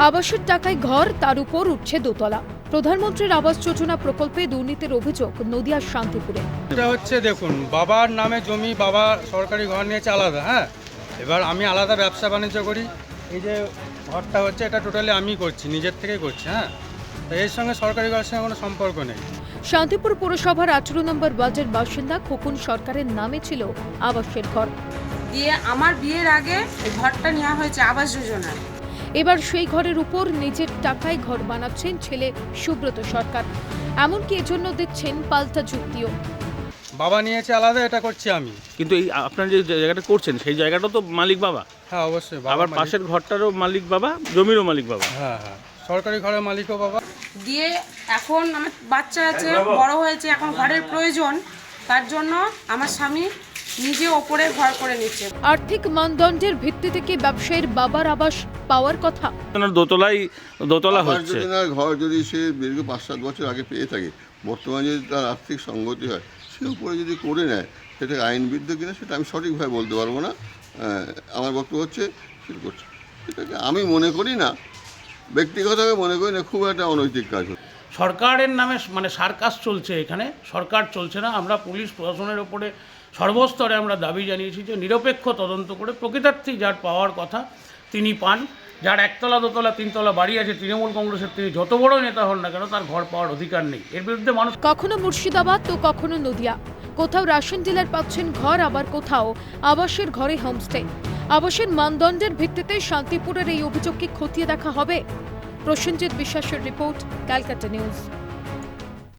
আবাসের টাকায় ঘর, তার উপর উঠছে দোতলা। প্রধানমন্ত্রীর আবাস যোজনা প্রকল্পে দুর্নীতির অভিযোগ নদিয়ার শান্তিপুরে। এটা হচ্ছে দেখুন, বাবার নামে জমি, বাবা সরকারি ঘর নিয়েছে আলাদা। হ্যাঁ, এবার আমি আলাদা ব্যবসা বাণিজ্য করি। এই যে ঘরটা হচ্ছে, এটা টোটালি আমি করছি, নিজের থেকেই করছি। হ্যাঁ, তো এর সঙ্গে সরকারি ঘরের সঙ্গে কোনো সম্পর্ক নেই। শান্তিপুর পৌরসভার 18 নম্বর ওয়ার্ডের বাসিন্দা খোকন সরকারের নামে ছিল আবাসের ঘর। দিয়ে আমার বিয়ের আগে এই ঘরটা নেওয়া হয়েছে আবাস যোজনায়। এবার সেই ঘরের উপর নিজের টাকায় ঘর বানাচ্ছেন ছেলে সুব্রত সরকার। এমনকি এজন্য দিচ্ছেন পাল্টা যুক্তিও। বাবা নিয়েছে আলাদা, এটা করছি আমি। কিন্তু এই আপনার যে জায়গাটা করছেন সেই জায়গাটা তো মালিক বাবা, হ্যাঁ অবশ্যই। আবার পাশের ঘরটারও মালিক বাবা, জমিরও মালিক বাবা। হ্যাঁ হ্যাঁ, সরকারি ঘরের মালিকও বাবা। দিয়ে এখন আমার বাচ্চা আছে, বড় হয়েছে, এখন ঘরের প্রয়োজন, তার জন্য আমার স্বামী নিজে ওপরে ঘর করে নিচ্ছে। আর্থিক মানদণ্ডের ভিত্তি থেকে ব্যবসায়ীর বাবার আবাস পাওয়ার কথা। দোতলা হচ্ছে। ঘর যদি সে দীর্ঘ 5-7 বছর আগে পেয়ে থাকে, বর্তমানে যদি তার আর্থিক সঙ্গতি হয়, সে উপরে যদি করে নেয়, সেটা আইনবিদ্ধ কিনা সেটা আমি সঠিকভাবে বলতে পারবো না। আমার বক্তব্য হচ্ছে সেটা করছে, সেটাকে আমি মনে করি না, ব্যক্তিগতভাবে মনে করি না খুব একটা অনৈতিক কাজ হচ্ছে। সরকারের নামে মানে সার্কাস চলছে এখানে, সরকার চলছে না। আমরা পুলিশ প্রশাসনের ওপরে সর্বস্তরে আমরা দাবি জানিয়েছি যে নিরপেক্ষ তদন্ত করে প্রকৃতার্থী যার পাওয়ার কথা তিনি পান। যার একতলা, দোতলা, তিনতলা বাড়ি আছে, তৃণমূল কংগ্রেসের তিনি যত বড় নেতা হন না কেন, তার ঘর পাওয়ার অধিকার নেই। এর বিরুদ্ধে মানুষ কখনো মুর্শিদাবাদ তো কখনো নদিয়া, কোথাও রেশন ডিলার পাচ্ছেন ঘর, আবার কোথাও আবাসের ঘরে হোমস্টে। আবাসের মানদণ্ডের ভিত্তিতে শান্তিপুরের এই অভিযোগকে খতিয়ে দেখা হবে। প্রসেনজিৎ বিশ্বাসের রিপোর্ট, ক্যালকাটা নিউজ।